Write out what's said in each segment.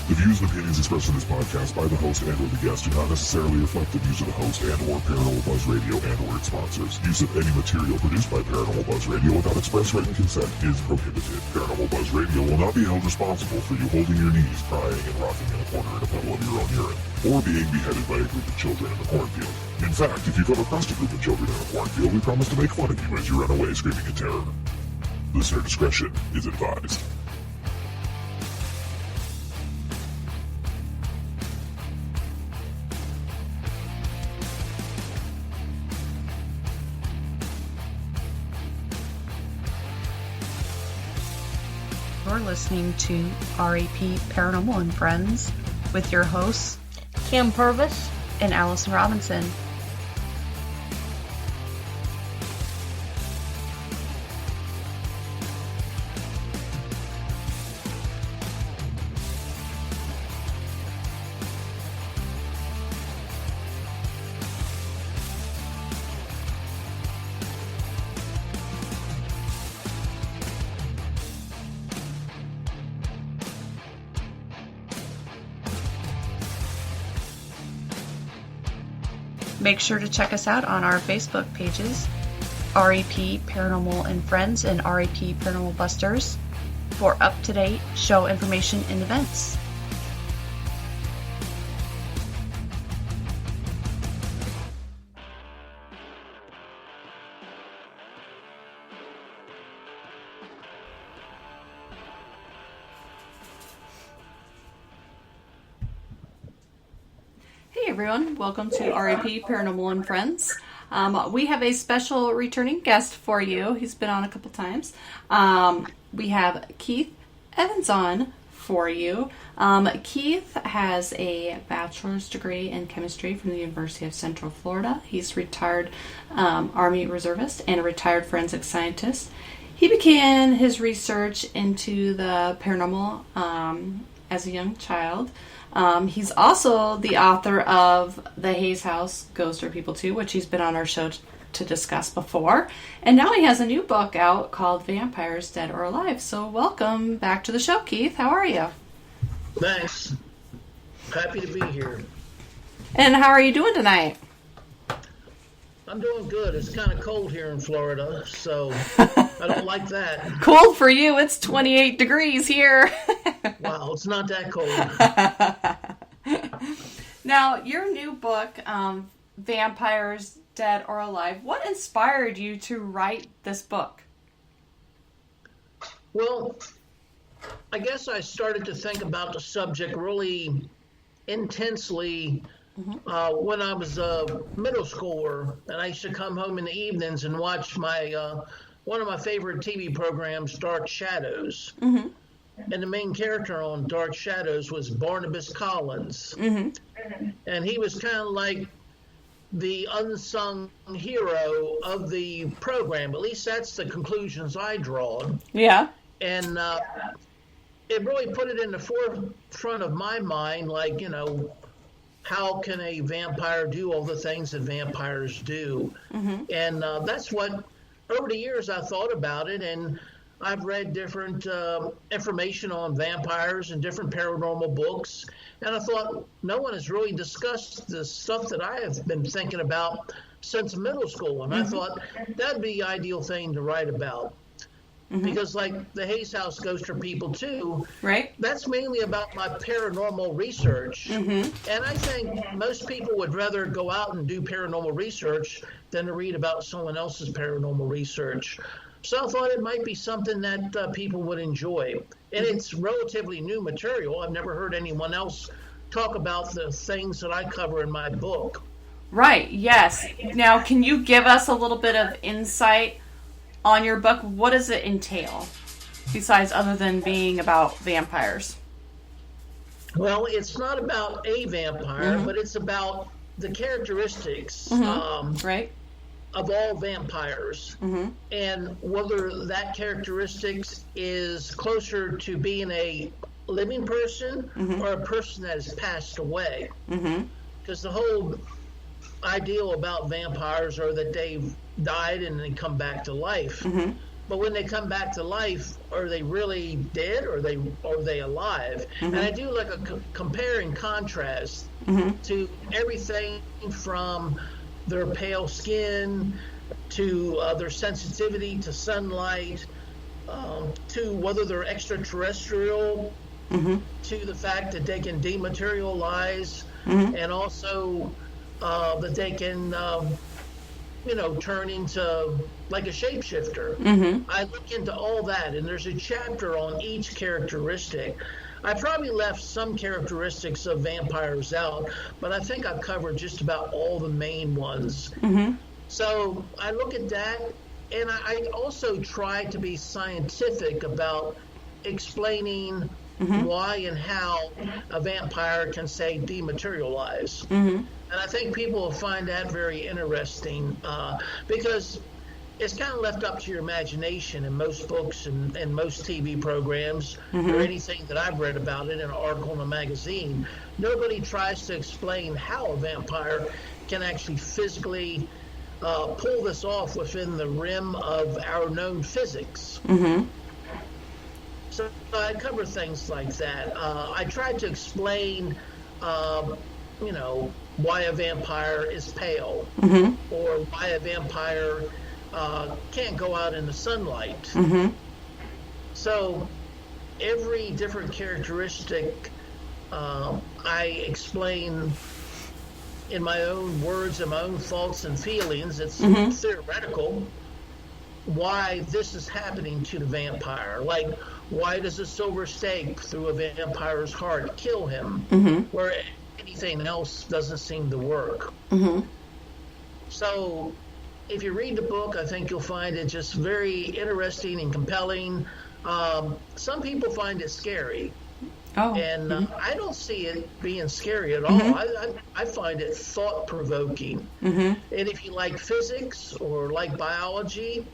The views and opinions expressed in this podcast by the host and or the guest do not necessarily reflect the views of the host and or Paranormal Buzz Radio and or its sponsors. Use of any material produced by Paranormal Buzz Radio without express written consent is prohibited. Paranormal Buzz Radio will not be held responsible for you holding your knees, crying, and rocking in a corner in a puddle of your own urine, or being beheaded by a group of children in a cornfield. In fact, if you come across a group of children in a cornfield, we promise to make fun of you as you run away screaming in terror. Listener discretion is advised. You're listening to RAP Paranormal and Friends with your hosts, Kim Purvis and Alison Robinson. Make sure to check us out on our Facebook pages, RAP Paranormal and Friends and RAP Paranormal Busters, for up-to-date show information and events. Hey everyone, welcome to RAP Paranormal and Friends. We have a special returning guest for you. He's been on a couple times. We have Keith Evans on for you. Keith has a bachelor's degree in chemistry from the University of Central Florida. He's retired Army reservist and a retired forensic scientist. He began his research into the paranormal as a young child. He's also the author of The Hayes House, Ghosts Are People Too, which he's been on our show to discuss before. And now he has a new book out called Vampires, Dead or Alive. So welcome back to the show, Keith. How are you? Thanks. Happy to be here. And how are you doing tonight? I'm doing good. It's kind of cold here in Florida, so I don't like that. Cold for you. It's 28 degrees here. Wow, it's not that cold. Now, your new book, Vampires, Dead or Alive, what inspired you to write this book? Well, I guess I started to think about the subject really intensely when I was a middle schooler, and I used to come home in the evenings and watch my one of my favorite TV programs, Dark Shadows. Mm-hmm. And the main character on Dark Shadows was Barnabas Collins. Mm-hmm. And he was kind of like the unsung hero of the program. At least that's the conclusions I draw. Yeah. And it really put it in the forefront of my mind, like, you know, how can a vampire do all the things that vampires do? Mm-hmm. And that's what, over the years, I thought about it, and I've read different information on vampires and different paranormal books, and I thought no one has really discussed the stuff that I have been thinking about since middle school, and mm-hmm. I thought that'd be the ideal thing to write about. Mm-hmm. Because like the Hayes House Ghosts Are People Too, right? That's mainly about my paranormal research. Mm-hmm. And I think most people would rather go out and do paranormal research than to read about someone else's paranormal research. So I thought it might be something that people would enjoy. And it's relatively new material. I've never heard anyone else talk about the things that I cover in my book. Right, yes. Now, can you give us a little bit of insight on your book? What does it entail, besides other than being about vampires? Well, it's not about a vampire, mm-hmm. but it's about the characteristics right. of all vampires, mm-hmm. and whether that characteristics is closer to being a living person mm-hmm. or a person that has passed away. Because the whole ideal about vampires are that they've died and they come back to life. Mm-hmm. but when they come back to life, are they really dead, or are they alive? And I do like a compare and contrast to everything from their pale skin to their sensitivity to sunlight, to whether they're extraterrestrial, to the fact that they can dematerialize, and also that they can turn into like a shapeshifter. I look into all that, and there's a chapter on each characteristic. I probably left some characteristics of vampires out, but I think I've covered just about all the main ones. So I look at that, and I also try to be scientific about explaining why and how a vampire can, say, dematerialize. And I think people will find that very interesting, because it's kind of left up to your imagination in most books and most TV programs, or anything that I've read about it in an article in a magazine. Nobody tries to explain how a vampire can actually physically pull this off within the rim of our known physics. So I cover things like that. I tried to explain, why a vampire is pale, or why a vampire can't go out in the sunlight. So every different characteristic I explain in my own words and my own thoughts and feelings. It's theoretical why this is happening to the vampire. Like, why does a silver stake through a vampire's heart kill him, where anything else doesn't seem to work? So if you read the book, I think you'll find it just very interesting and compelling. Some people find it scary. And I don't see it being scary at all. I find it thought-provoking. And if you like physics or like biology,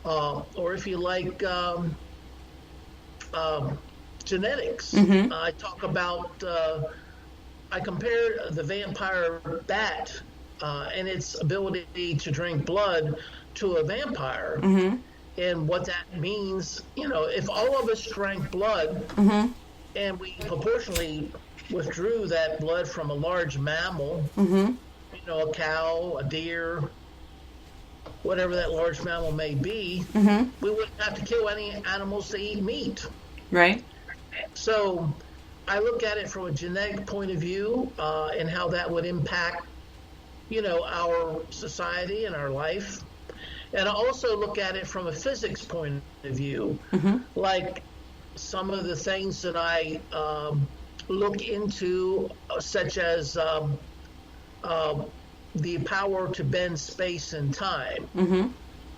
or if you like genetics, I talk about, I compare the vampire bat and its ability to drink blood to a vampire. And what that means, if all of us drank blood, and we proportionally withdrew that blood from a large mammal, a cow, a deer, whatever that large mammal may be, we wouldn't have to kill any animals to eat meat. Right. So I look at it from a genetic point of view, and how that would impact, our society and our life. And I also look at it from a physics point of view, like some of the things that I look into, such as the power to bend space and time.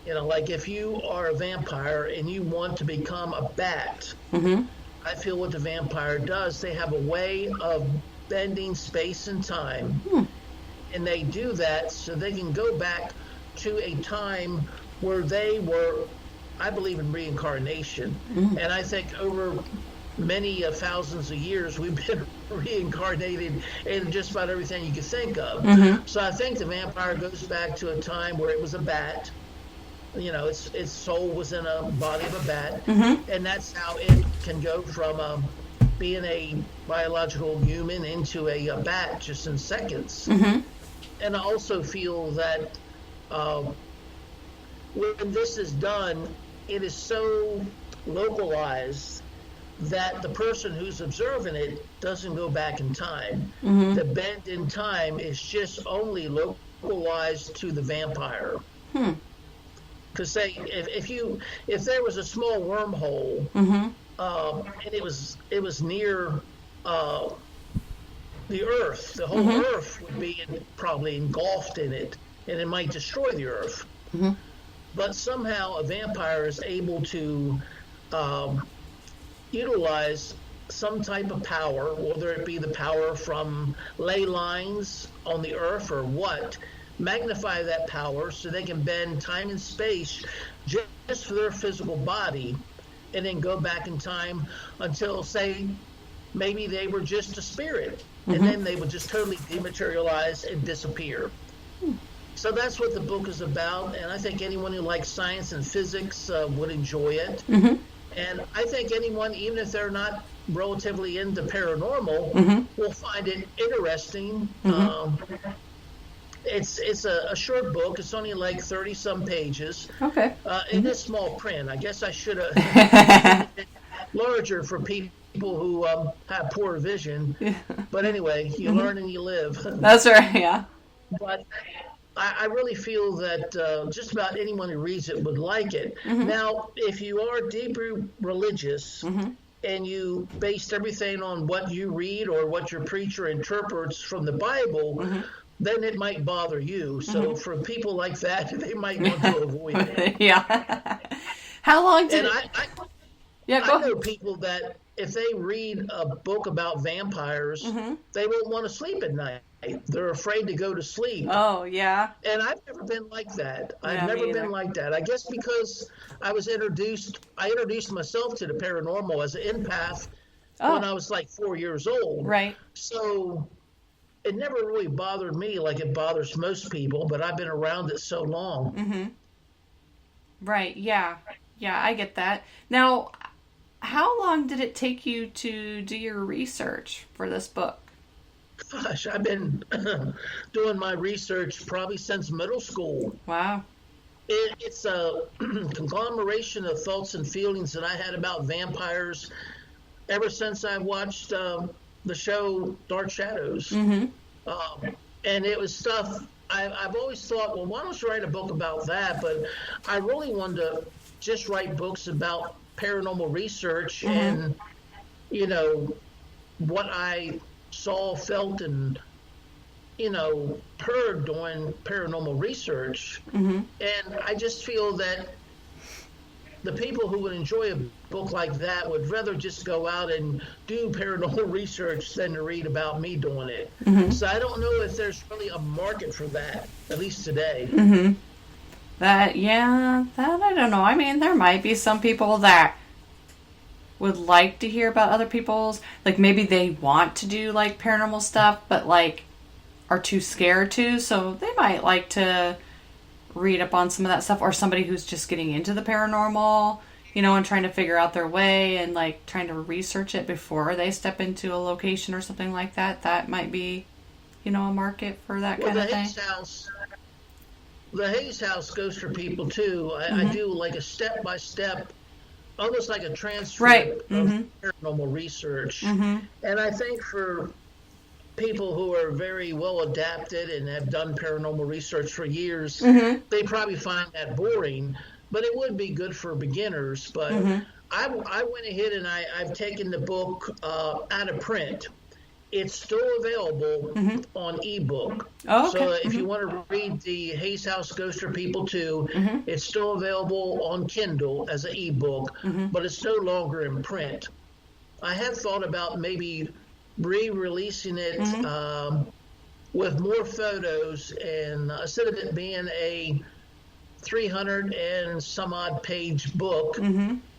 Like if you are a vampire and you want to become a bat, I feel what the vampire does, they have a way of bending space and time. And they do that so they can go back to a time where they were, I believe in reincarnation. And I think over many thousands of years, we've been reincarnated in just about everything you could think of. So I think the vampire goes back to a time where it was a bat. Its soul was in a body of a bat. And that's how it can go from being a biological human into a bat just in seconds. And I also feel that when this is done, it is so localized that the person who's observing it doesn't go back in time. The bend in time is just only localized to the vampire. Because say if there was a small wormhole, and it was near the Earth, the whole Earth would be probably engulfed in it, and it might destroy the Earth. But somehow a vampire is able to utilize some type of power, whether it be the power from ley lines on the Earth or what, magnify that power so they can bend time and space just for their physical body, and then go back in time until, say, maybe they were just a spirit, and then they would just totally dematerialize and disappear. So that's what the book is about, and I think anyone who likes science and physics would enjoy it. And I think anyone, even if they're not relatively into paranormal, will find it interesting. It's a short book. It's only like 30-some pages. Okay. It is small print. I guess I should have made it larger for people who have poor vision. But anyway, you learn and you live. That's right, yeah. But I really feel that just about anyone who reads it would like it. Now, if you are deeply religious and you based everything on what you read or what your preacher interprets from the Bible, then it might bother you. So for people like that, they might want to avoid it. Yeah. How long did I know people that if they read a book about vampires, they won't want to sleep at night. They're afraid to go to sleep. Oh, yeah. And I've never been like that. I've Yeah, me never either. been like that. I guess because I introduced myself to the paranormal as an empath when I was like 4 years old. Right. So it never really bothered me like it bothers most people, but I've been around it so long. Right, yeah. Yeah, I get that. Now, how long did it take you to do your research for this book? Gosh, I've been doing my research probably since middle school. Wow. It's a conglomeration of thoughts and feelings that I had about vampires ever since I watched the show Dark Shadows. And it was stuff I've always thought, well, why don't you write a book about that? But I really wanted to just write books about paranormal research and, what I saw, felt, and, heard doing paranormal research. And I just feel that the people who would enjoy a book like that would rather just go out and do paranormal research than to read about me doing it. So I don't know if there's really a market for that, at least today. That I don't know. I mean, there might be some people that would like to hear about other people's, like maybe they want to do like paranormal stuff, but like are too scared to, so they might like to read up on some of that stuff, or somebody who's just getting into the paranormal, and trying to figure out their way and like trying to research it before they step into a location or something like that. That might be, a market for that kind of thing. The Hayes House goes for people too. I do like a step-by-step, almost like a transcript of paranormal research. And I think for people who are very well adapted and have done paranormal research for years, they probably find that boring, but it would be good for beginners. But I went ahead and I've taken the book out of print. It's still available on ebook. Oh, okay. So if you want to read the Hayes House Ghost for People too, it's still available on Kindle as an ebook, but it's no longer in print. I have thought about maybe re-releasing it with more photos, and instead of it being a 300 and some odd page book,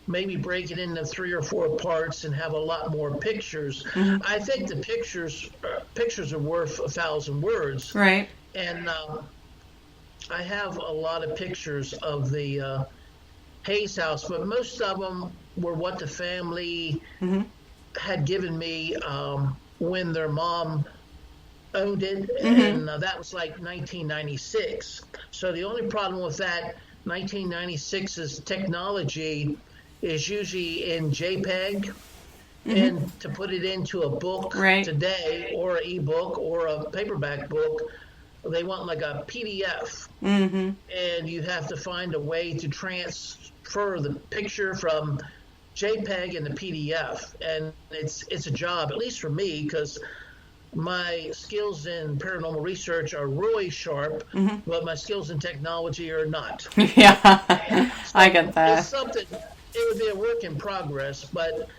maybe break it into 3 or 4 parts and have a lot more pictures. I think the pictures are worth 1,000 words. Right. And I have a lot of pictures of the Hayes House, but most of them were what the family had given me when their mom owned it, and that was like 1996. So the only problem with that 1996's technology is usually in JPEG, and to put it into a book today, or an ebook or a paperback book, they want like a PDF, and you have to find a way to transfer the picture from JPEG into PDF, and it's a job, at least for me, because my skills in paranormal research are really sharp, but my skills in technology are not. Yeah, so I get that. It's something. It would be a work in progress, but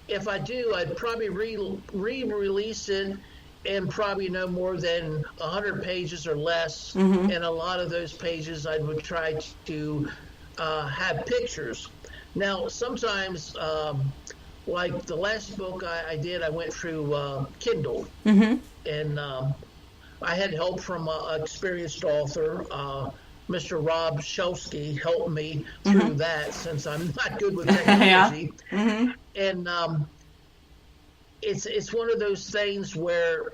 if I do, I'd probably re-release it in probably no more than 100 pages or less, and a lot of those pages I would try to have pictures. Now, sometimes, like the last book I did, I went through Kindle, and a I had help from an experienced author. Mr. Rob Shelsky helped me through that, since I'm not good with technology. And it's one of those things where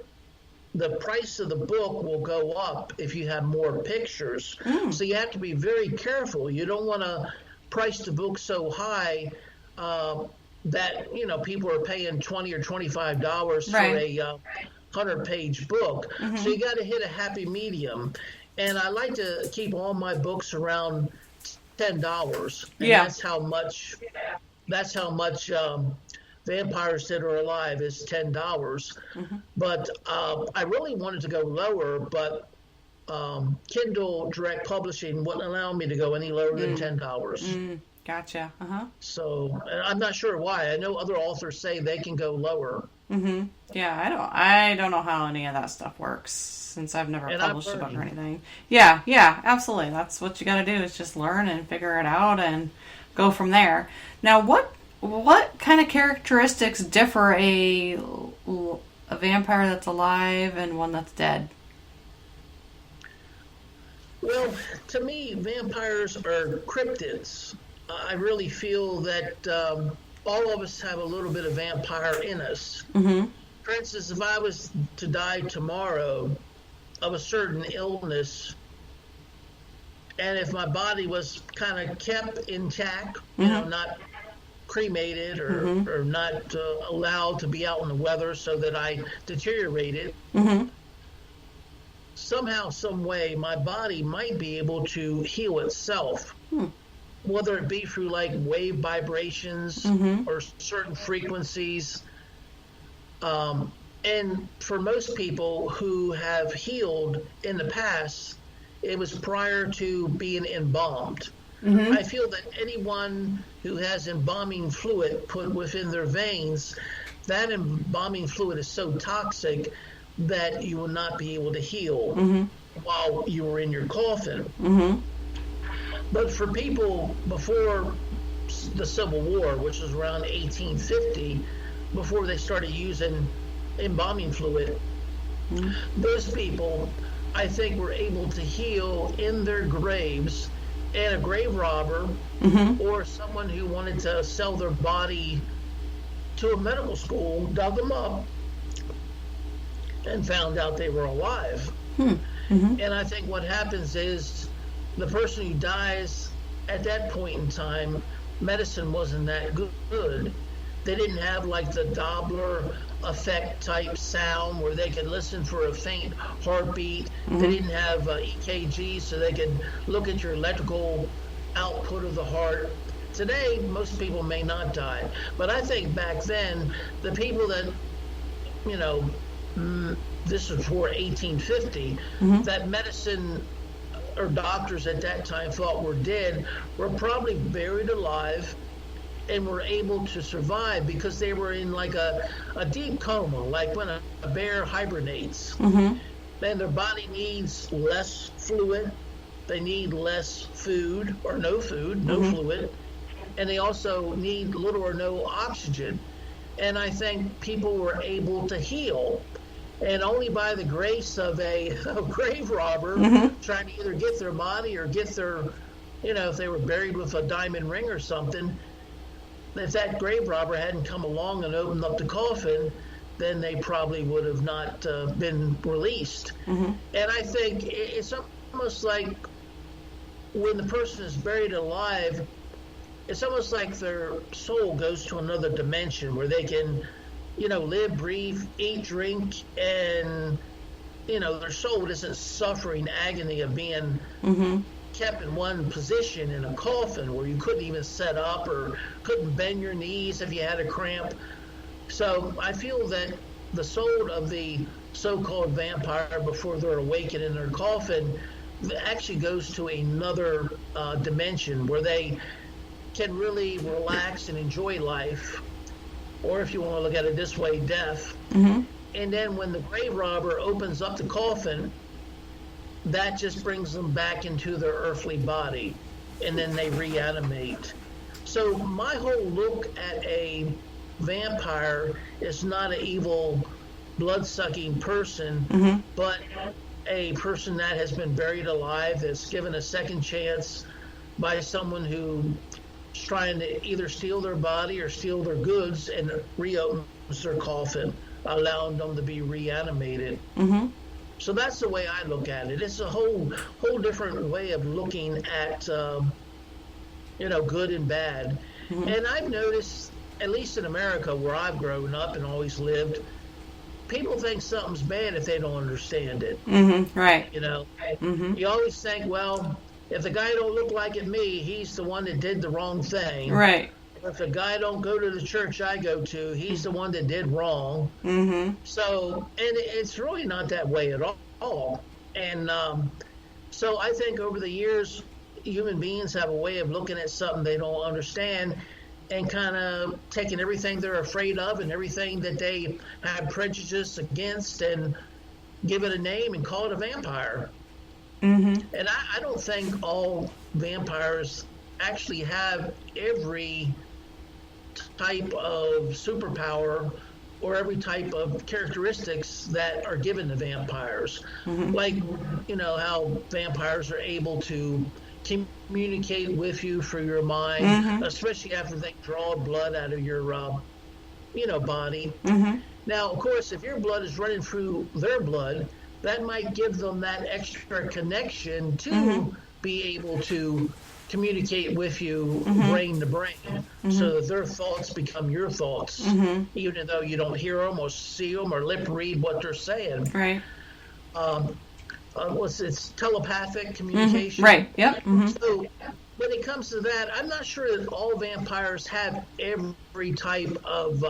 the price of the book will go up if you have more pictures. So you have to be very careful. You don't want to price the book so high that people are paying $20 or $25 for a 100-page book. So you got to hit a happy medium. And I like to keep all my books around $10. And that's how much Vampires That Are Alive is $10. But I really wanted to go lower, but Kindle Direct Publishing wouldn't allow me to go any lower than $10. Gotcha. So I'm not sure why. I know other authors say they can go lower. Yeah, I don't know how any of that stuff works, since I've never published a book or anything. Yeah, absolutely. That's what you got to do, is just learn and figure it out and go from there. Now, what kind of characteristics differ a vampire that's alive and one that's dead? Well, to me, vampires are cryptids. I really feel that all of us have a little bit of vampire in us. For instance, if I was to die tomorrow of a certain illness, and if my body was kind of kept intact, not cremated or not allowed to be out in the weather so that I deteriorated, somehow, some way, my body might be able to heal itself. Whether it be through like wave vibrations or certain frequencies. And for most people who have healed in the past, it was prior to being embalmed. I feel that anyone who has embalming fluid put within their veins, that embalming fluid is so toxic that you will not be able to heal while you were in your coffin. But for people before the Civil War, which was around 1850, before they started using embalming fluid, those people, I think, were able to heal in their graves, and a grave robber or someone who wanted to sell their body to a medical school dug them up and found out they were alive. And I think what happens is the person who dies at that point in time, medicine wasn't that good. They didn't have like the Doppler effect type sound where they could listen for a faint heartbeat. They didn't have EKG so they could look at your electrical output of the heart. Today, most people may not die. But I think back then, the people that, this was before 1850, that medicine or doctors at that time thought were dead were probably buried alive and were able to survive because they were in like a deep coma, like when a bear hibernates. And their body needs less fluid, they need less food or no food, no fluid, and they also need little or no oxygen. And I think people were able to heal. And only by the grace of a grave robber trying to either get their body or get their, if they were buried with a diamond ring or something, if that grave robber hadn't come along and opened up the coffin, then they probably would have not been released. And I think it's almost like when the person is buried alive, it's almost like their soul goes to another dimension where they can live, breathe, eat, drink, and, their soul isn't suffering agony of being kept in one position in a coffin where you couldn't even set up or couldn't bend your knees if you had a cramp. So I feel that the soul of the so-called vampire before they're awakened in their coffin actually goes to another dimension where they can really relax and enjoy life. Or if you want to look at it this way, death. And then when the grave robber opens up the coffin, that just brings them back into their earthly body, and then they reanimate. So my whole look at a vampire is not an evil blood-sucking person, Mm-hmm. but a person that has been buried alive, that's given a second chance by someone who's trying to either steal their body or steal their goods and reopens their coffin, allowing them to be reanimated. Mm-hmm. So that's the way I look at it. It's a whole different way of looking at good and bad. Mm-hmm. And I've noticed, at least in America where I've grown up and always lived, people think something's bad if they don't understand it. Mm-hmm. Right. Mm-hmm. You always think, well, if the guy don't look like me, he's the one that did the wrong thing. Right. If the guy don't go to the church I go to, he's the one that did wrong. Mm-hmm. So, and it's really not that way at all. And so I think over the years, human beings have a way of looking at something they don't understand and kind of taking everything they're afraid of and everything that they have prejudice against and give it a name and call it a vampire. Mm-hmm. And I don't think all vampires actually have every type of superpower or every type of characteristics that are given to vampires. Mm-hmm. Like, how vampires are able to communicate with you through your mind, mm-hmm. especially after they draw blood out of your, body. Mm-hmm. Now, of course, if your blood is running through their blood, that might give them that extra connection to mm-hmm. be able to communicate with you mm-hmm. brain to brain, mm-hmm. so that their thoughts become your thoughts, mm-hmm. even though you don't hear them or see them or lip read what they're saying. Right. It's telepathic communication. Mm-hmm. Right. Yep. Mm-hmm. So when it comes to that, I'm not sure that all vampires have every type of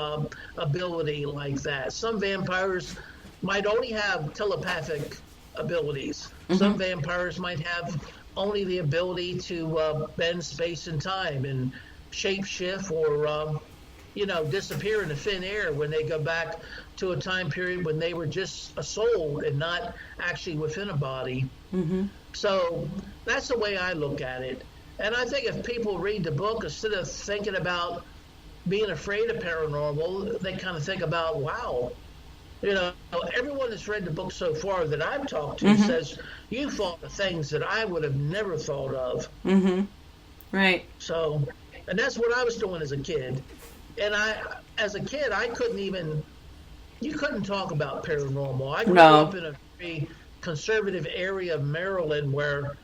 ability like that. Some vampires might only have telepathic abilities. Mm-hmm. Some vampires might have only the ability to bend space and time and shapeshift or, disappear into thin air when they go back to a time period when they were just a soul and not actually within a body. Mm-hmm. So that's the way I look at it. And I think if people read the book, instead of thinking about being afraid of paranormal, they kind of think about, wow, everyone that's read the book so far that I've talked to mm-hmm. says you thought of things that I would have never thought of. Mm-hmm. Right. So, and that's what I was doing as a kid. And as a kid, you couldn't talk about paranormal. I grew up in a very conservative area of Maryland where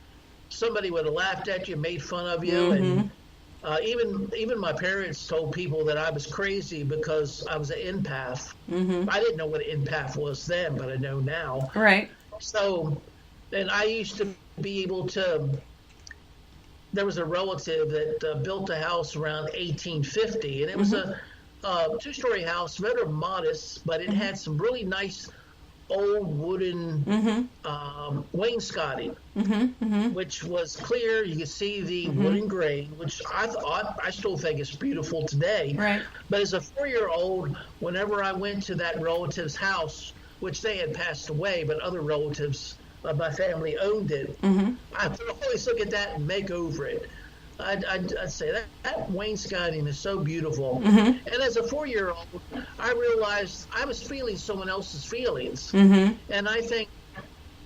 somebody would have laughed at you, made fun of you, mm-hmm. and even my parents told people that I was crazy because I was an empath. Mm-hmm. I didn't know what an empath was then, but I know now. Right. So, and I used to be able to. There was a relative that built a house around 1850, and it was mm-hmm. a two-story house, rather modest, but it mm-hmm. had some really nice old wooden mm-hmm. Wainscoting, mm-hmm. Mm-hmm. which was clear. You could see the mm-hmm. wooden grain, which I still think is beautiful today. Right. But as a 4-year-old, whenever I went to that relative's house, which they had passed away, but other relatives of my family owned it, mm-hmm. I would always look at that and make over it. I'd say that wainscoting is so beautiful. Mm-hmm. And as a 4-year-old, I realized I was feeling someone else's feelings. Mm-hmm. And I think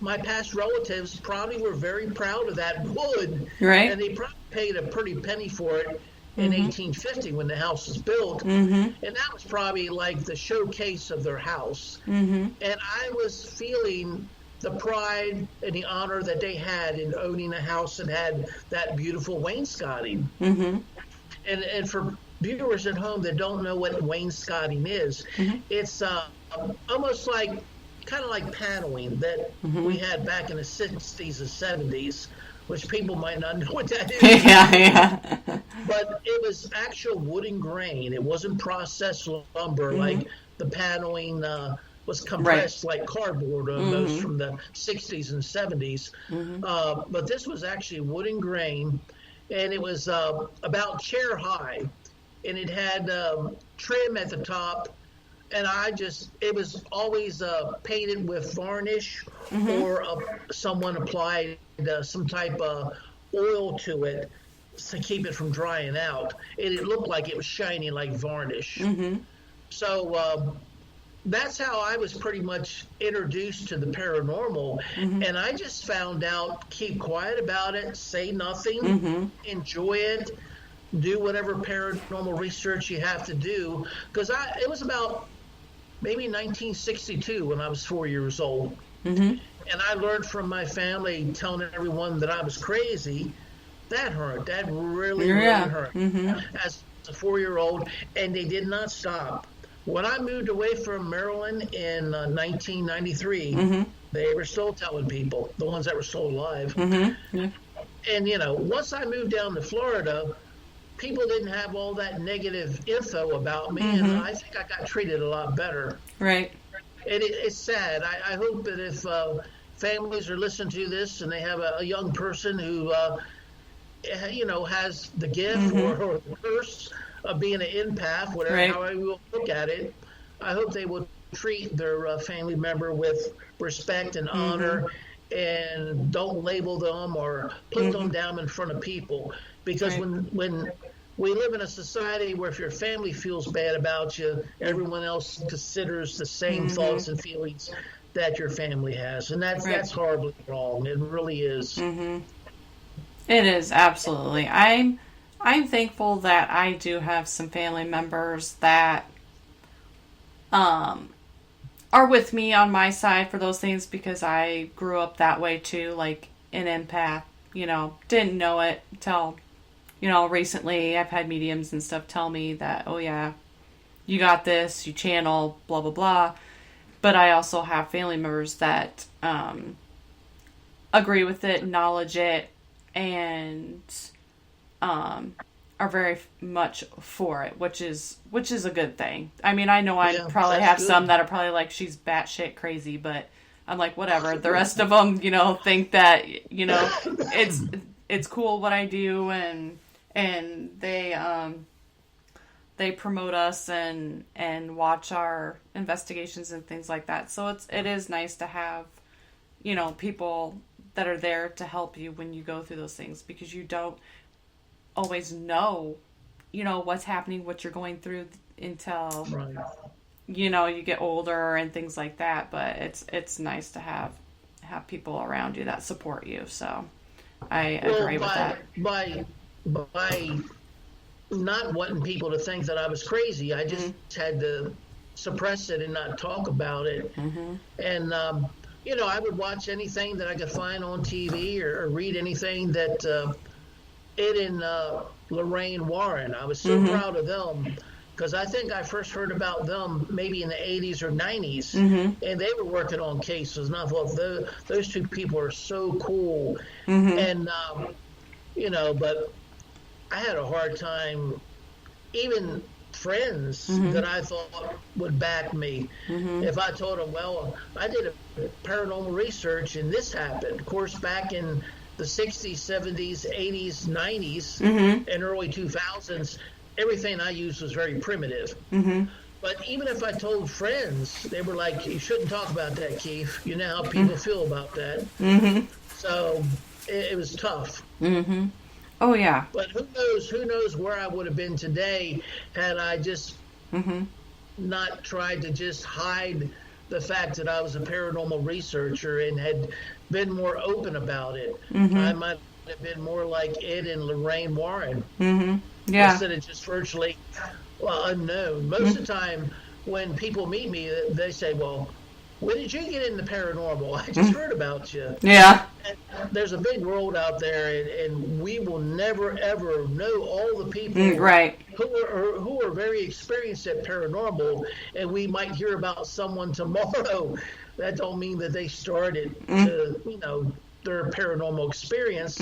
my past relatives probably were very proud of that wood. Right. And they probably paid a pretty penny for it in mm-hmm. 1850 when the house was built. Mm-hmm. And that was probably like the showcase of their house. Mm-hmm. And I was feeling the pride and the honor that they had in owning a house that had that beautiful wainscoting. Mm-hmm. And for viewers at home that don't know what wainscoting is, mm-hmm. it's almost kind of like paneling that mm-hmm. we had back in the 60s and 70s, which people might not know what that is. yeah. But it was actual wooden grain. It wasn't processed lumber mm-hmm. like the paneling was compressed right. like cardboard almost mm-hmm. from the 60s and 70s. Mm-hmm. But this was actually wooden grain, and it was about chair high, and it had trim at the top, and it was always painted with varnish mm-hmm. or someone applied some type of oil to it to keep it from drying out, and it looked like it was shining like varnish. Mm-hmm. So that's how I was pretty much introduced to the paranormal. And I just found out, keep quiet about it, say nothing, enjoy it, do whatever paranormal research you have to do. Because it was about maybe 1962 when I was 4 years old. And I learned from my family telling everyone that I was crazy. That hurt. That really, really hurt. As a 4-year-old, and they did not stop. When I moved away from Maryland in 1993, they were still telling people, the ones that were still alive. And, once I moved down to Florida, people didn't have all that negative info about me, and I think I got treated a lot better. Right. It's sad. I hope that if families are listening to this and they have a young person who, has the gift or the curse of being an empath, whatever, however you will look at it, I hope they will treat their family member with respect and honor, and don't label them or put them down in front of people. Because when we live in a society where if your family feels bad about you, everyone else considers the same thoughts and feelings that your family has, and that's horribly wrong. It really is. It is, absolutely. I'm thankful that I do have some family members that are with me on my side for those things, because I grew up that way too, like an empath. Didn't know it till recently. I've had mediums and stuff tell me that, oh yeah, you got this, you channel, blah blah blah. But I also have family members that agree with it, acknowledge it, and are very much for it, which is a good thing. I mean, I know I probably have some that are probably like, she's batshit crazy, but I'm like, whatever. The rest of them, think that it's cool what I do, and they promote us and watch our investigations and things like that. So it is nice to have, people that are there to help you when you go through those things, because you don't always know, what's happening, what you're going through until, you get older and things like that. But it's nice to have people around you that support you. So I agree with that. By not wanting people to think that I was crazy, I just had to suppress it and not talk about it. And I would watch anything that I could find on TV or read anything that Ed and Lorraine Warren. I was so proud of them, because I think I first heard about them maybe in the 80s or 90s, and they were working on cases, and I thought those two people are so cool. And but I had a hard time, even friends that I thought would back me, if I told them, well, I did a paranormal research and this happened. Of course, back in the 60s, 70s, 80s, 90s, and early 2000s, everything I used was very primitive. But even if I told friends, they were like, you shouldn't talk about that, Keith. You know how people feel about that. So it was tough. Oh yeah. But who knows where I would have been today had I just not tried to just hide the fact that I was a paranormal researcher and had been more open about it. I might have been more like Ed and Lorraine Warren. Yeah. Instead of just virtually unknown. Most of the time when people meet me, they say, well, when did you get into paranormal? I just heard about you. Yeah. And there's a big world out there, and we will never, ever know all the people who are very experienced at paranormal, and we might hear about someone tomorrow. That don't mean that they started to, their paranormal experience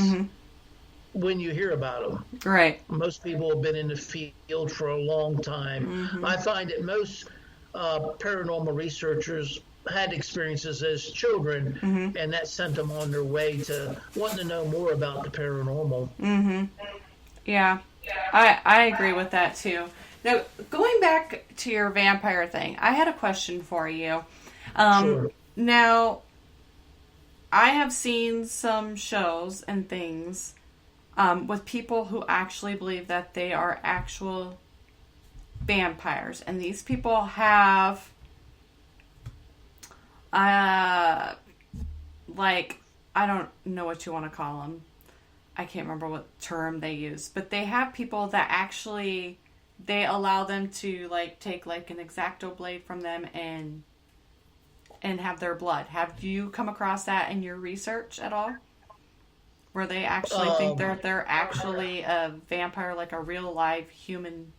when you hear about them. Right. Most people have been in the field for a long time. I find that most paranormal researchers had experiences as children, and that sent them on their way to wanting to know more about the paranormal. Yeah, I agree with that too. Now, going back to your vampire thing, I had a question for you. Sure. Now, I have seen some shows and things with people who actually believe that they are actual vampires, and these people have Like, I don't know what you want to call them. I can't remember what term they use, but they have people that actually, they allow them to like take like an X-Acto blade from them and have their blood. Have you come across that in your research at all? Where they actually think they're actually a vampire, like a real live human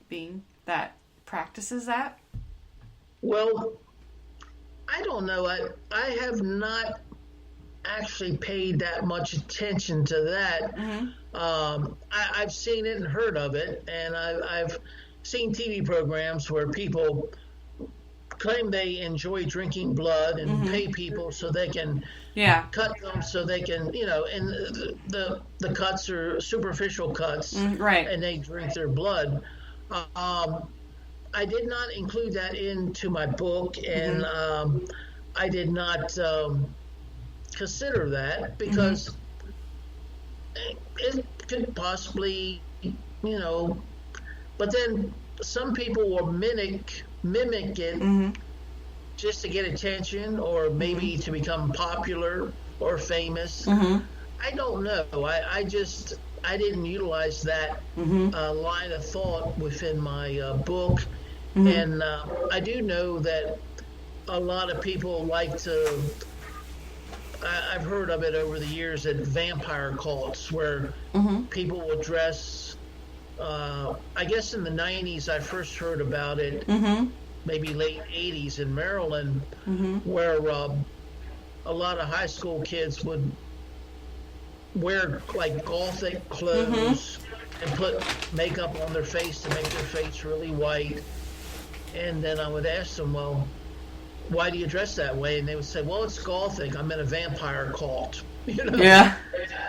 being that practices that? Well, I don't know. I have not actually paid that much attention to that. I've seen it and heard of it, and I've seen TV programs where people claim they enjoy drinking blood and pay people so they can cut them, so they can, and the cuts are superficial cuts, right? And they drink their blood. I did not include that into my book, and I did not consider that because it could possibly, but then some people will mimic it just to get attention, or maybe to become popular or famous. I don't know. I didn't utilize that line of thought within my book. And I do know that a lot of people like to, I've heard of it over the years, at vampire cults where people will dress, I guess in the 90s I first heard about it, maybe late 80s in Maryland, where a lot of high school kids would wear like gothic clothes and put makeup on their face to make their face really white. And then I would ask them, well, why do you dress that way? And they would say, well, it's gothic. I'm in a vampire cult. Yeah.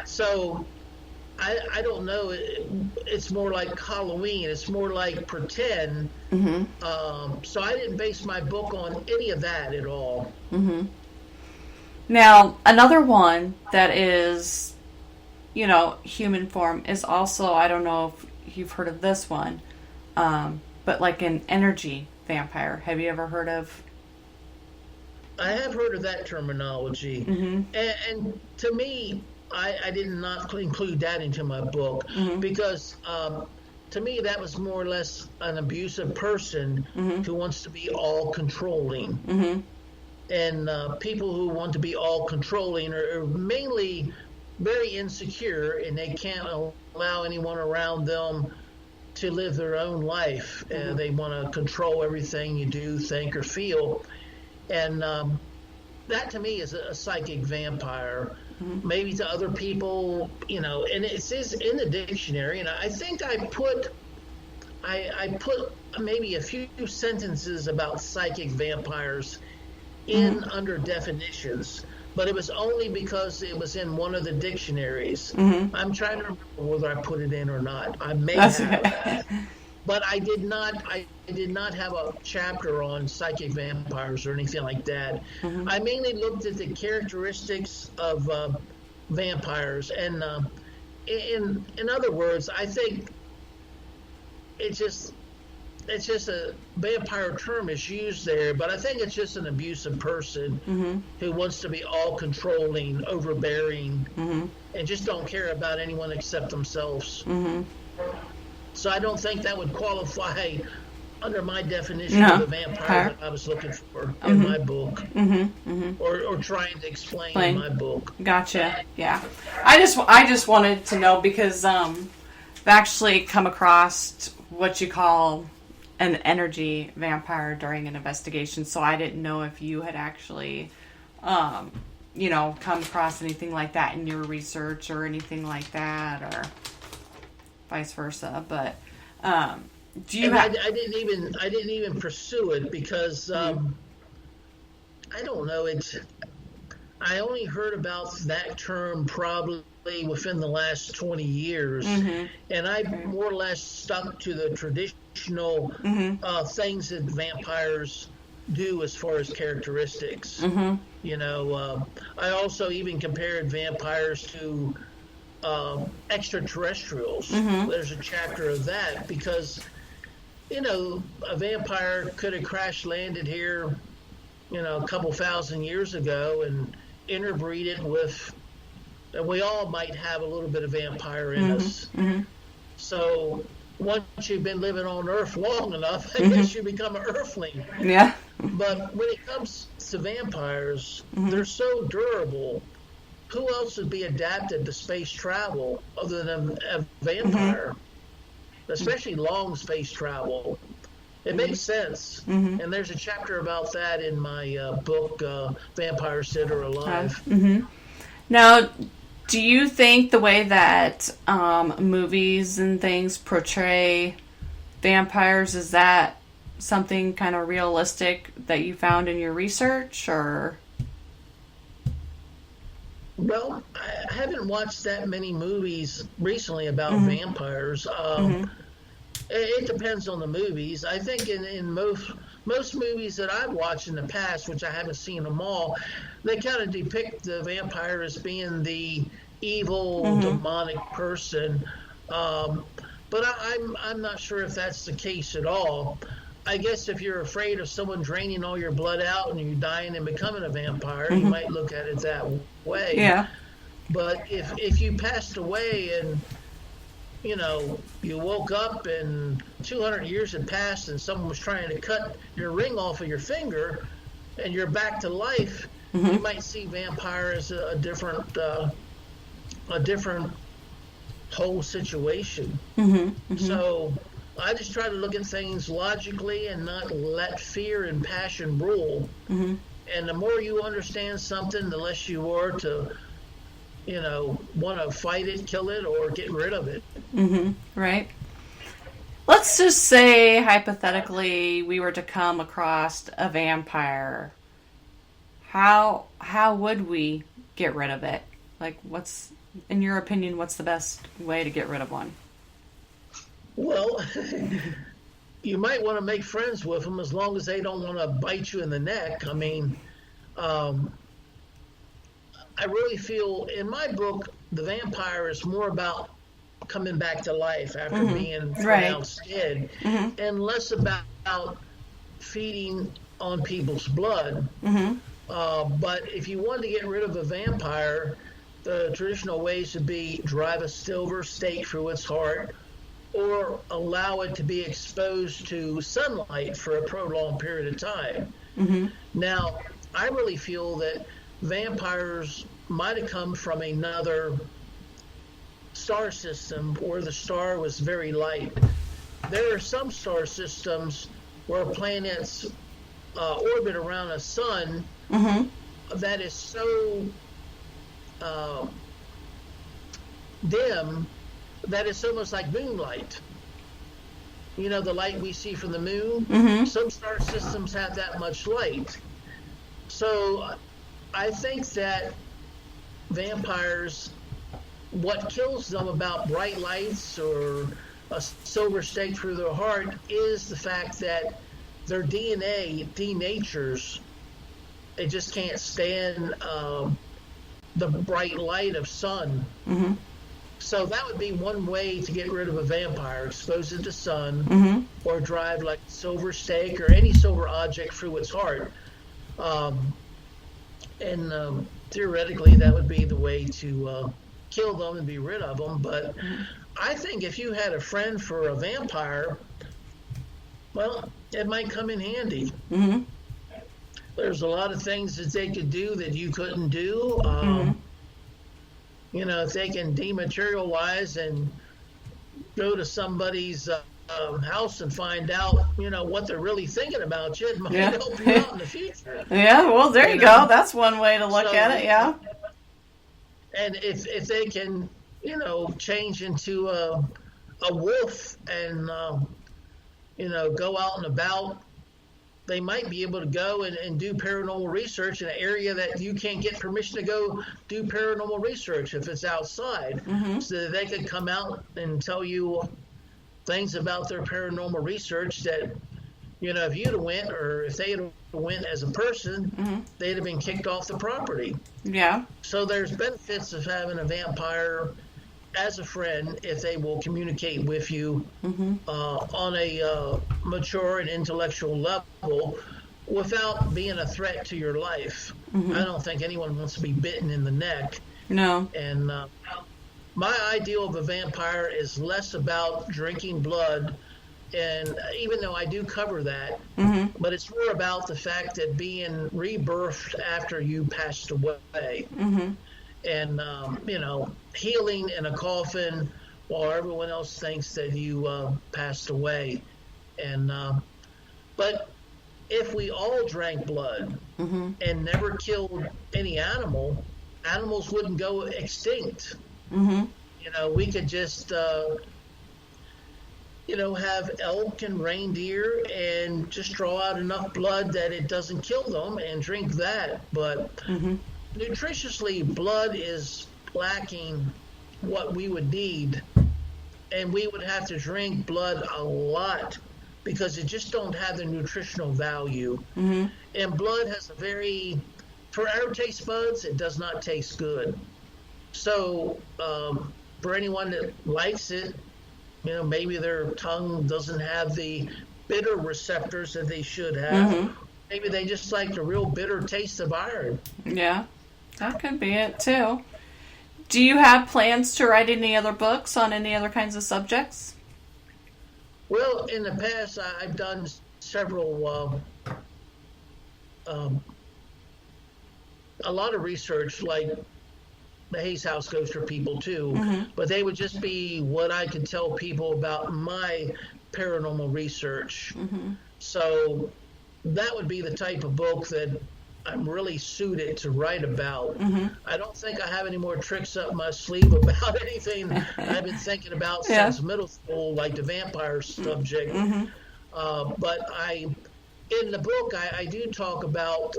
So I don't know. It's more like Halloween. It's more like pretend. So I didn't base my book on any of that at all. Now, another one that is, human form is also, I don't know if you've heard of this one, but like an energy vampire. Have you ever heard of? I have heard of that terminology. And to me, I did not include that into my book because to me that was more or less an abusive person who wants to be all controlling. And people who want to be all controlling are mainly very insecure, and they can't allow anyone around them to live their own life. They want to control everything you do, think, or feel. And that to me is a psychic vampire. Maybe to other people, and it says in the dictionary, and I think I put maybe a few sentences about psychic vampires in under definitions, but it was only because it was in one of the dictionaries. I'm trying to remember whether I put it in or not. I may have. But I did not have a chapter on psychic vampires or anything like that. I mainly looked at the characteristics of vampires, and in other words, I think it's just a vampire term is used there, but I think it's just an abusive person who wants to be all controlling, overbearing, and just don't care about anyone except themselves. So I don't think that would qualify under my definition of the vampire that I was looking for in my book, or trying to explain in my book. Gotcha. Yeah, I just wanted to know because I've actually come across what you call an energy vampire during an investigation, so I didn't know if you had actually come across anything like that in your research or anything like that, or vice versa. But do you I didn't even pursue it because I don't know, I only heard about that term probably within the last 20 years, and I more or less stuck to the traditional things that vampires do as far as characteristics. I also even compared vampires to extraterrestrials. There's a chapter of that because, a vampire could have crash landed here, a couple thousand years ago and interbreed it with, and we all might have a little bit of vampire in us. So once you've been living on Earth long enough, I guess you become an Earthling. Yeah. But when it comes to vampires, they're so durable. Who else would be adapted to space travel other than a vampire? Especially long space travel. It makes sense. And there's a chapter about that in my book, Vampires Dead or Alive. Now, do you think the way that movies and things portray vampires, is that something kind of realistic that you found in your research, or? Well, I haven't watched that many movies recently about vampires. It depends on the movies. I think in most movies that I've watched in the past, which I haven't seen them all, they kind of depict the vampire as being the evil, demonic person. But I'm not sure if that's the case at all. I guess if you're afraid of someone draining all your blood out and you dying and becoming a vampire, you might look at it that way. Yeah. But if you passed away and you woke up and 200 years had passed and someone was trying to cut your ring off of your finger and you're back to life, you might see vampire as a different whole situation. So I just try to look at things logically and not let fear and passion rule. And the more you understand something, the less you are to want to fight it, kill it, or get rid of it. Right. Let's just say, hypothetically, we were to come across a vampire. How would we get rid of it? Like, in your opinion, what's the best way to get rid of one? Well, you might want to make friends with them as long as they don't want to bite you in the neck. I mean, I really feel in my book, the vampire is more about coming back to life after being pronounced dead, and less about feeding on people's blood. But if you wanted to get rid of a vampire, the traditional ways would be drive a silver stake through its heart, or allow it to be exposed to sunlight for a prolonged period of time. Now, I really feel that vampires might have come from another star system where the star was very light. There are some star systems where planets orbit around a sun that is so dim that it's almost like moonlight. The light we see from the moon. Some star systems have that much light. So I think that vampires, what kills them about bright lights or a silver stake through their heart is the fact that their DNA denatures. They just can't stand the bright light of sun. So that would be one way to get rid of a vampire: expose it to sun, or drive like silver stake or any silver object through its heart. And theoretically, that would be the way to kill them and be rid of them. But I think if you had a friend for a vampire, well, it might come in handy. There's a lot of things that they could do that you couldn't do. If they can dematerialize and go to somebody's house and find out, what they're really thinking about you, it might help you out in the future. Yeah, well, there you go. That's one way to look at it, yeah. And if they can, change into a wolf and, go out and about, they might be able to go and do paranormal research in an area that you can't get permission to go do paranormal research if it's outside. So that they could come out and tell you things about their paranormal research that, if you'd have went, or if they had went as a person, they'd have been kicked off the property. Yeah. So there's benefits of having a vampire as a friend if they will communicate with you on a mature and intellectual level, without being a threat to your life. I don't think anyone wants to be bitten in the neck. No. And my ideal of a vampire is less about drinking blood, and even though I do cover that, but it's more about the fact that being rebirthed after you passed away. And, healing in a coffin while everyone else thinks that you passed away. And but if we all drank blood and never killed any animal, animals wouldn't go extinct. We could just, have elk and reindeer and just draw out enough blood that it doesn't kill them and drink that. But nutritiously, blood is lacking what we would need, and we would have to drink blood a lot because it just don't have the nutritional value. And blood has for our taste buds, it does not taste good. So for anyone that likes it, maybe their tongue doesn't have the bitter receptors that they should have. Maybe they just like the real bitter taste of iron. Yeah, that could be it too. Do you have plans to write any other books on any other kinds of subjects? Well, in the past, I've done several, a lot of research, like the Hayes House goes for people too, but they would just be what I could tell people about my paranormal research. So that would be the type of book that I'm really suited to write about. I don't think I have any more tricks up my sleeve about anything I've been thinking about since middle school, like the vampire subject. But in the book, I do talk about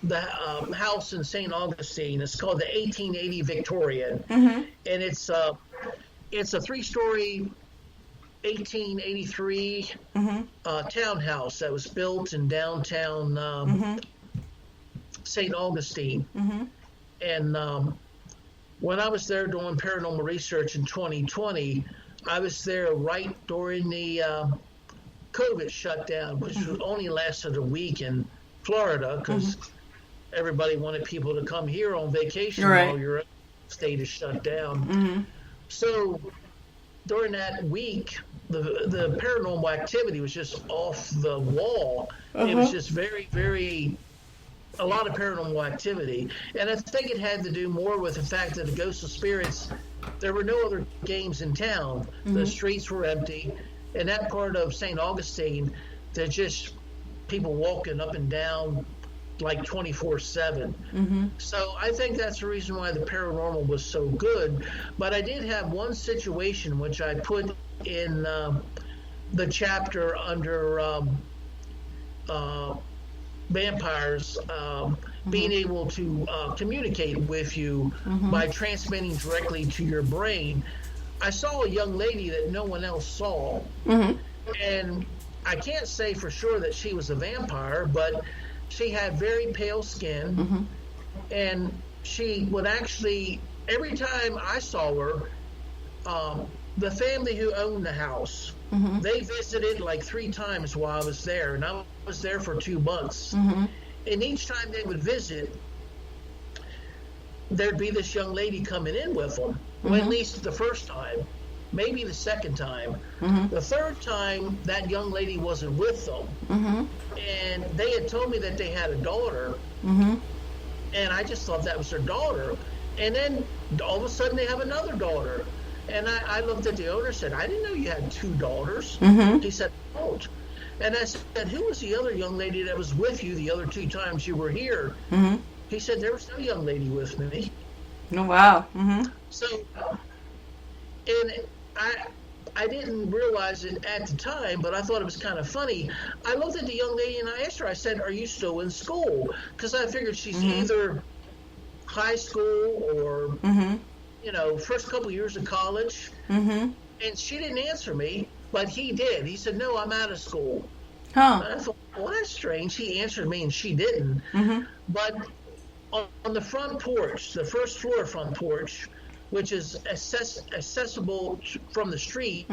the house in St. Augustine. It's called the 1880 Victorian, and it's a 3-story 1883 townhouse that was built in downtown St. Augustine. And when I was there doing paranormal research in 2020, I was there right during the COVID shutdown, which only lasted a week in Florida because everybody wanted people to come here on vacation while your state is shut down. So during that week, the paranormal activity was just off the wall. It was just very, very, a lot of paranormal activity. And I think it had to do more with the fact that the ghosts of spirits, there were no other games in town. The streets were empty. And that part of St. Augustine, there's just people walking up and down like 24/7. So I think that's the reason why the paranormal was so good. But I did have one situation which I put in the chapter under vampires being able to communicate with you by transmitting directly to your brain. I saw a young lady that no one else saw, and I can't say for sure that she was a vampire, but she had very pale skin, and she would actually, every time I saw her, the family who owned the house, they visited like 3 times while I was there, and I was there for 2 months. And each time they would visit, there'd be this young lady coming in with them. Well, at least the first time, maybe the second time. The third time, that young lady wasn't with them. And they had told me that they had a daughter, and I just thought that was their daughter. And then all of a sudden they have another daughter. And I looked at the owner and said, I didn't know you had 2 daughters. He said, I don't. And I said, who was the other young lady that was with you the other 2 times you were here? He said, there was no young lady with me. Oh, wow. So, and I didn't realize it at the time, but I thought it was kind of funny. I looked at the young lady and I asked her, I said, are you still in school? Because I figured she's either high school or, first couple years of college. And she didn't answer me, but he did. He said, no, I'm out of school. And I thought, well, that's strange. He answered me and she didn't. But on the front porch, the first floor front porch, which is accessible from the street,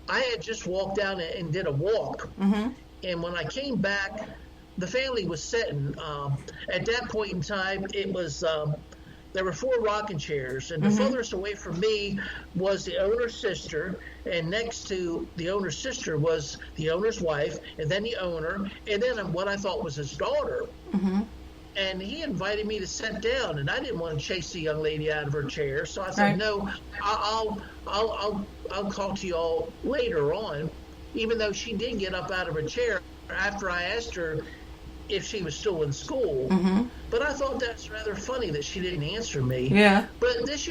I had just walked down and did a walk. And when I came back, the family was sitting. At that point in time, it was there were 4 rocking chairs, and the furthest away from me was the owner's sister, and next to the owner's sister was the owner's wife, and then the owner, and then what I thought was his daughter. And he invited me to sit down, and I didn't want to chase the young lady out of her chair, so I said, Right. "No, I'll talk to you all later on." Even though she did get up out of her chair after I asked her if she was still in school. But I thought that's rather funny that she didn't answer me. Yeah. But this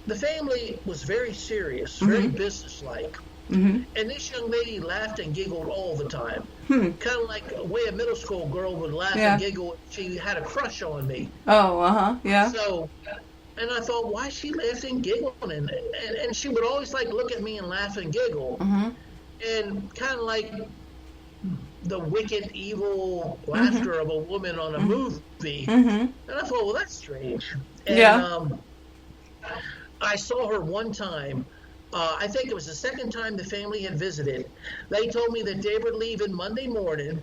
the family was very serious, very businesslike. And this young lady laughed and giggled all the time. Kind of like the way a middle school girl would laugh and giggle if she had a crush on me. Oh, yeah. So, and I thought, why is she laughing and giggling? And she would always like look at me and laugh and giggle. And kind of like the wicked, evil laughter of a woman on a movie. And I thought, well, that's strange. And I saw her one time. I think it was the second time the family had visited. They told me that they were leaving Monday morning,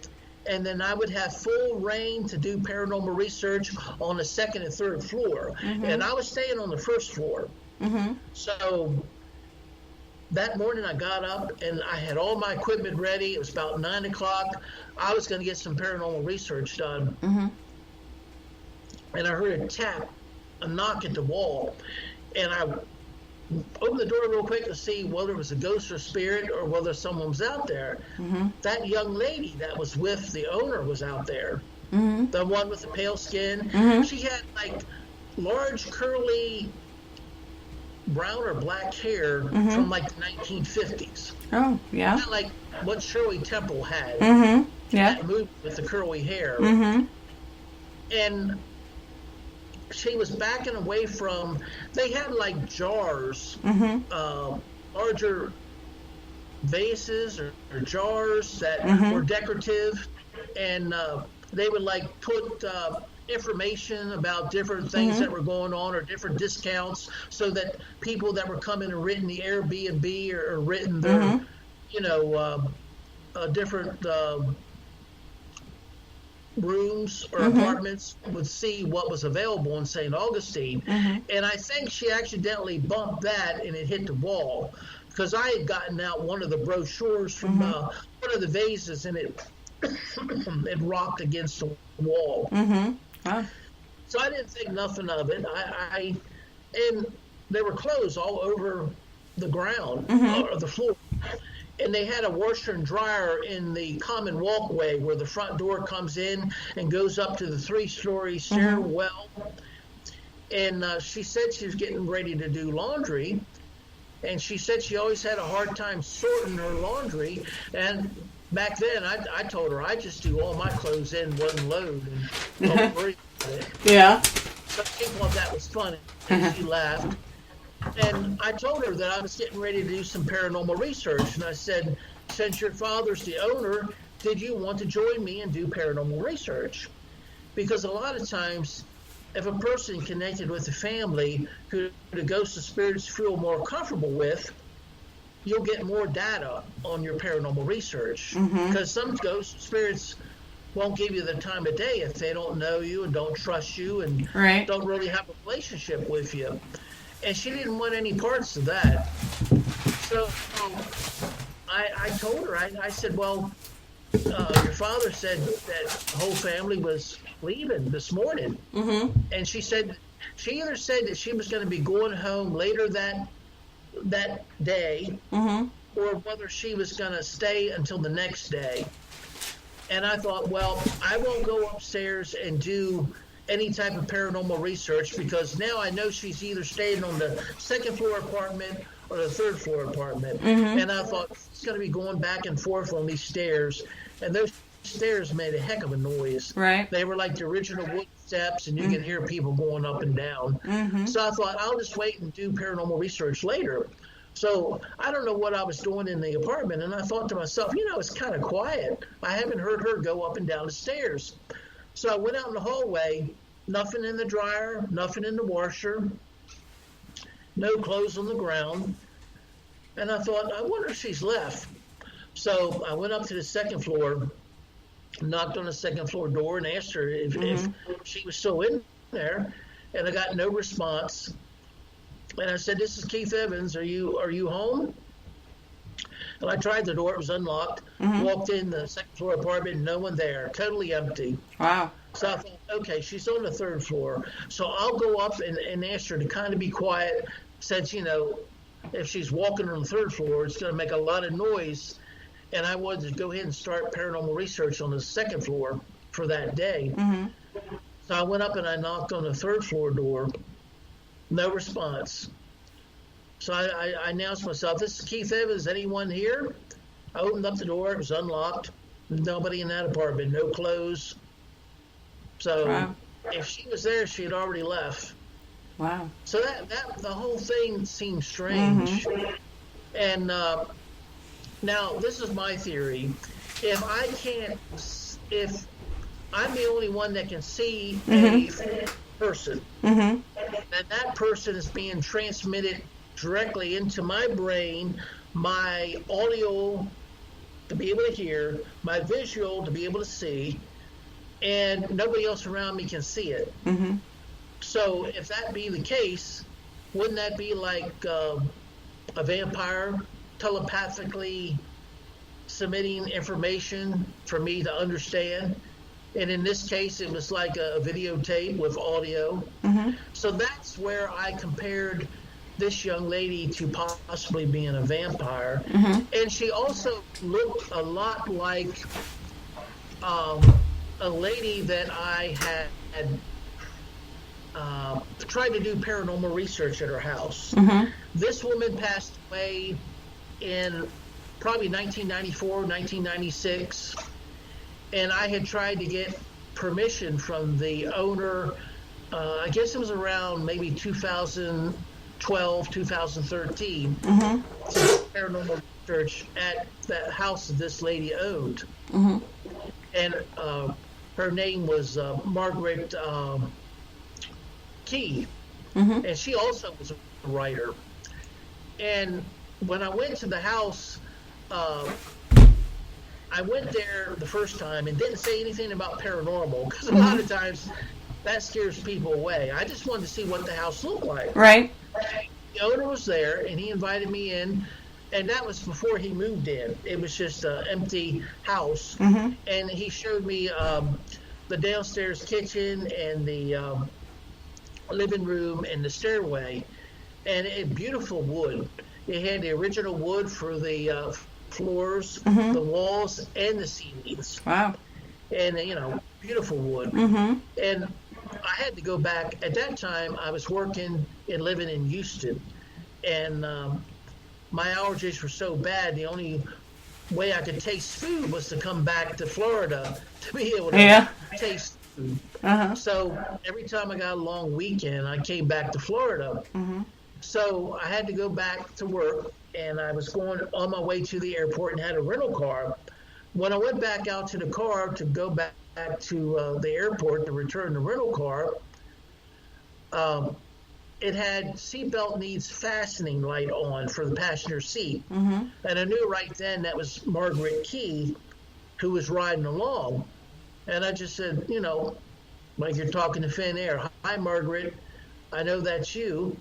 and then I would have full reign to do paranormal research on the 2nd and 3rd floor. And I was staying on the 1st floor. So that morning I got up and I had all my equipment ready. It was about 9 o'clock. I was going to get some paranormal research done. And I heard a knock at the wall. And I opened the door real quick to see whether it was a ghost or spirit or whether someone was out there. That young lady that was with the owner was out there. The one with the pale skin. She had like large curly brown or black hair from like the 1950s. Oh, yeah. Not like what Shirley Temple had. Yeah. That movie with the curly hair. And she was backing away from, they had like jars, larger vases or jars that were decorative, and they would like put information about different things that were going on or different discounts, so that people that were coming and renting the Airbnb or renting their, different rooms or apartments would see what was available in St. Augustine. And I think she accidentally bumped that and it hit the wall, because I had gotten out one of the brochures from one of the vases, and it it rocked against the wall. So I didn't think nothing of it. And there were clothes all over the ground or the floor. And they had a washer and dryer in the common walkway where the front door comes in and goes up to the 3-story stairwell. And she said she was getting ready to do laundry. And she said she always had a hard time sorting her laundry. And back then, I told her I just do all my clothes in one load and don't worry about it. Yeah. So she thought that was funny, and she laughed. And I told her that I was getting ready to do some paranormal research. And I said, since your father's the owner, did you want to join me and do paranormal research? Because a lot of times, if a person connected with the family who the ghosts and spirits feel more comfortable with, you'll get more data on your paranormal research. Because some ghosts and spirits won't give you the time of day if they don't know you and don't trust you and don't really have a relationship with you. And she didn't want any parts of that. So I told her, I said, well, your father said that the whole family was leaving this morning. And she either said that she was going to be going home later that day, or whether she was going to stay until the next day. And I thought, well, I won't go upstairs and do any type of paranormal research, because now I know she's either staying on the 2nd floor apartment or the 3rd floor apartment. And I thought, she's going to be going back and forth on these stairs, and those stairs made a heck of a noise. They were like the original wood steps, and you could hear people going up and down. So I thought, I'll just wait and do paranormal research later. So I don't know what I was doing in the apartment, and I thought to myself, it's kind of quiet. I haven't heard her go up and down the stairs. So I went out in the hallway, nothing in the dryer, nothing in the washer, no clothes on the ground. And I thought, I wonder if she's left. So I went up to the second floor, knocked on the second floor door, and asked her if she was still in there, and I got no response. And I said, "This is Keith Evans. Are you home?" And I tried the door; it was unlocked. Walked in the second floor apartment, no one there, totally empty. Wow. So I thought, okay, she's on the third floor. So I'll go up and ask her to kind of be quiet, since, if she's walking on the third floor, it's going to make a lot of noise. And I wanted to go ahead and start paranormal research on the second floor for that day. So I went up and I knocked on the third floor door. No response. So I announced myself, "This is Keith Evans. Anyone here?" I opened up the door. It was unlocked. Nobody in that apartment. No clothes. So Wow. if she was there, she had already left. Wow. So that the whole thing seems strange. And now this is my theory: if I'm the only one that can see a person, and that person is being transmitted directly into my brain, my audio to be able to hear, my visual to be able to see, and nobody else around me can see it. So if that be the case, wouldn't that be like a vampire telepathically submitting information for me to understand? And in this case, it was like a videotape with audio. So that's where I compared this young lady to possibly being a vampire. And she also looked a lot like a lady that I had tried to do paranormal research at her house. This woman passed away in probably 1994, 1996. And I had tried to get permission from the owner, I guess it was around maybe 2012, 2013, to do paranormal research at that house that this lady owned. And her name was Margaret Key, and she also was a writer. And when I went to the house, I went there the first time and didn't say anything about paranormal, because a lot of times that scares people away. I just wanted to see what the house looked like. Right. The owner was there, and he invited me in, and that was before he moved in. It was just an empty house, and he showed me the downstairs kitchen and the living room and the stairway, and it beautiful wood. It had the original wood for the floors, the walls, and the ceilings. Wow. And beautiful wood. And I had to go back. At that time, I was working and living in Houston, and my allergies were so bad, the only way I could taste food was to come back to Florida to be able to taste food. So every time I got a long weekend, I came back to Florida. So I had to go back to work, and I was going on my way to the airport and had a rental car. When I went back out to the car to go back to the airport to return the rental car, it had seatbelt needs fastening light on for the passenger seat. And I knew right then that was Margaret Key, who was riding along. And I just said, like you're talking to thin air, "Hi, Margaret, I know that's you."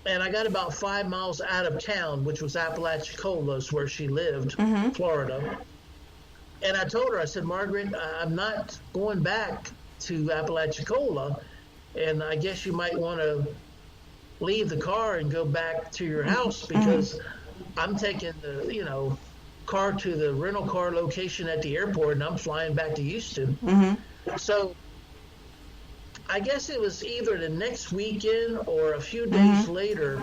And I got about 5 miles out of town, which was Apalachicola, where she lived, Florida. And I told her, I said, "Margaret, I'm not going back to Apalachicola, and I guess you might want to leave the car and go back to your house, because I'm taking the, car to the rental car location at the airport, and I'm flying back to Houston." So I guess it was either the next weekend or a few days later,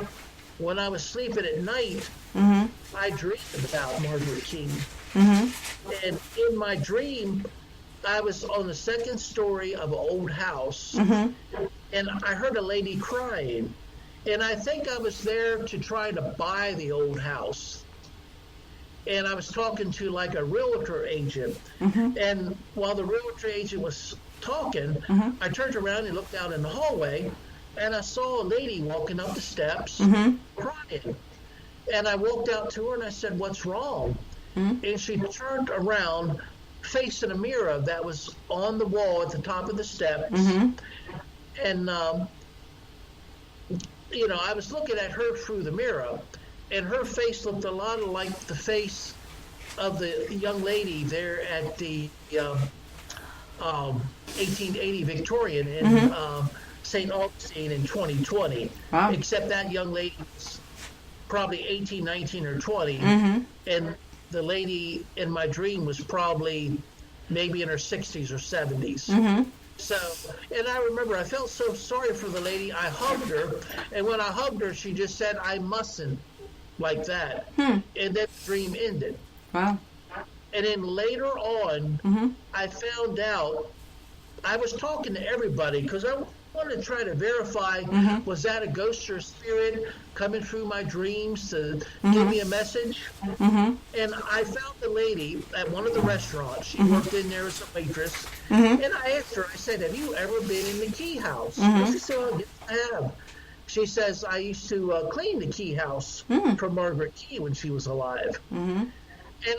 when I was sleeping at night, I dreamed about Margaret King. And in my dream, I was on the second story of an old house, and I heard a lady crying. And I think I was there to try to buy the old house. And I was talking to like a realtor agent. And while the realtor agent was talking, I turned around and looked out in the hallway, and I saw a lady walking up the steps crying. And I walked out to her and I said, "What's wrong?" and she turned around facing a mirror that was on the wall at the top of the steps. And, I was looking at her through the mirror, and her face looked a lot like the face of the young lady there at the 1880 Victorian in St. Augustine in 2020. Wow. Except that young lady was probably 18, 19, or 20. And the lady in my dream was probably maybe in her 60s or 70s. So, and I remember I felt so sorry for the lady. I hugged her, and when I hugged her, she just said, "I mustn't," like that. And then the dream ended. Wow. And then later on, I found out, I was talking to everybody because I wanted to try to verify, was that a ghost or a spirit coming through my dreams to give me a message? And I found the lady at one of the restaurants. She worked in there as a waitress. And I asked her, I said, "Have you ever been in the Key House?" And she said, "Oh, yes, I have." She says, "I used to clean the Key House for Margaret Key when she was alive." And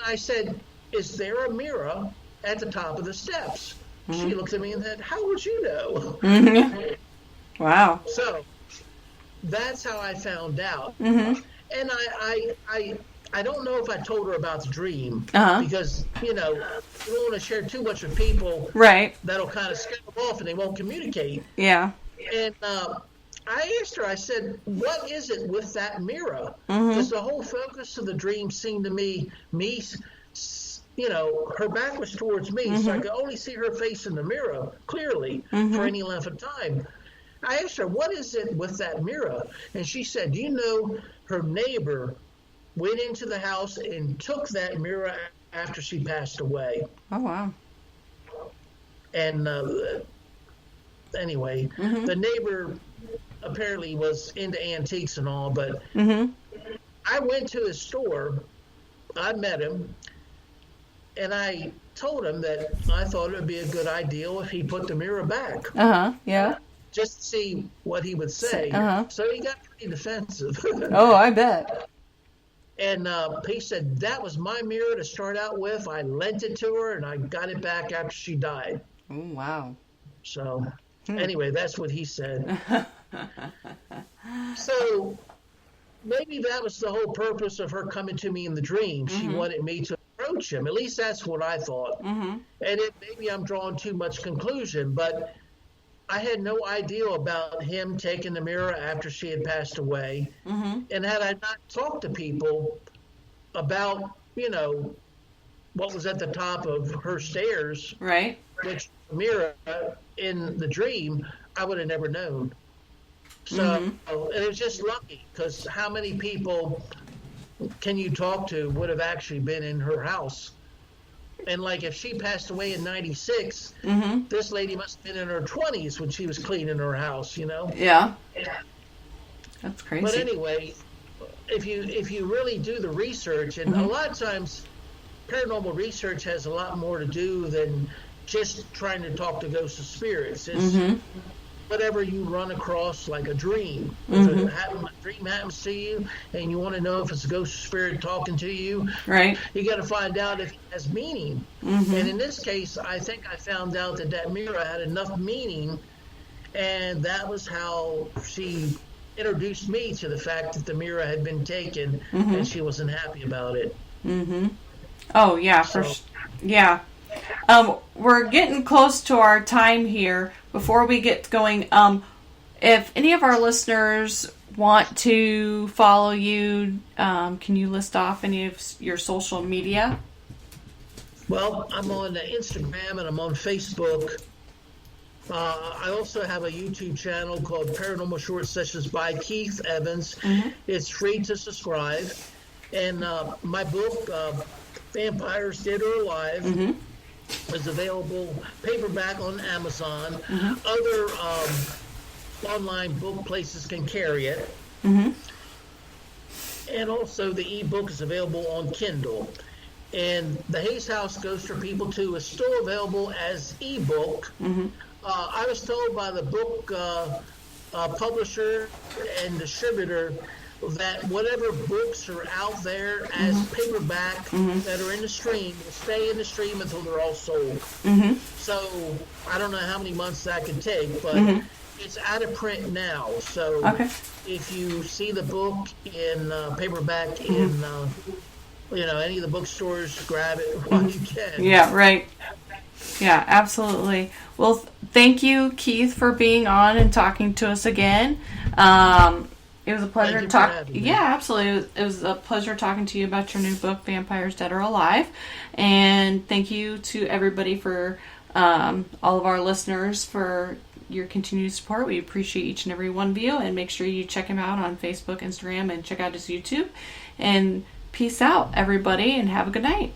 I said, "Is there a mirror at the top of the steps?" She looked at me and said, "How would you know?" Wow. So that's how I found out. And I don't know if I told her about the dream because, you don't want to share too much with people. Right. That'll kind of scare them off and they won't communicate. Yeah. And I asked her, I said, "What is it with that mirror?" Because the whole focus of the dream seemed to me, her back was towards me, so I could only see her face in the mirror clearly for any length of time. I asked her, "What is it with that mirror?" And she said, her neighbor went into the house and took that mirror after she passed away. Oh, wow. And anyway, the neighbor apparently was into antiques and all, but I went to his store, I met him, and I told him that I thought it would be a good idea if he put the mirror back. Yeah. Just to see what he would say. So he got pretty defensive. Oh, I bet. And he said, "That was my mirror to start out with. I lent it to her, and I got it back after she died." Oh, wow. So anyway, that's what he said. So maybe that was the whole purpose of her coming to me in the dream. She wanted me to approach him. At least that's what I thought. And maybe I'm drawing too much conclusion, but I had no idea about him taking the mirror after she had passed away. And had I not talked to people about, what was at the top of her stairs, right, which mirror in the dream, I would have never known. So it was just lucky, because how many people can you talk to would have actually been in her house? And like if she passed away in 96, this lady must have been in her 20s when she was cleaning her house, Yeah. That's crazy. But anyway, if you really do the research, and a lot of times paranormal research has a lot more to do than just trying to talk to ghosts or spirits. It's whatever you run across, like a dream. If a dream happens to you and you want to know if it's a ghost or spirit talking to you, right, you got to find out if it has meaning. And in this case, I think I found out that mirror had enough meaning, and that was how she introduced me to the fact that the mirror had been taken and she wasn't happy about it. Oh, yeah. Yeah. We're getting close to our time here. Before we get going, if any of our listeners want to follow you, can you list off any of your social media? Well, I'm on Instagram and I'm on Facebook. I also have a YouTube channel called Paranormal Short Sessions by Keith Evans. It's free to subscribe. And my book, Vampires Dead or Alive, is available paperback on Amazon. Other online book places can carry it. And also the ebook is available on Kindle. And the Hayes House Ghost for People 2 is still available as ebook. I was told by the book publisher and distributor that whatever books are out there as paperback that are in the stream will stay in the stream until they're all sold. So I don't know how many months that could take, but it's out of print now. So if you see the book in paperback in any of the bookstores, grab it while you can. Yeah, right. Yeah, absolutely. Well, thank you, Keith, for being on and talking to us again. It was a pleasure to talk. Yeah, absolutely. It was a pleasure talking to you about your new book, Vampires Dead or Alive. And thank you to everybody for all of our listeners for your continued support. We appreciate each and every one of you. And make sure you check him out on Facebook, Instagram, and check out his YouTube. And peace out, everybody, and have a good night.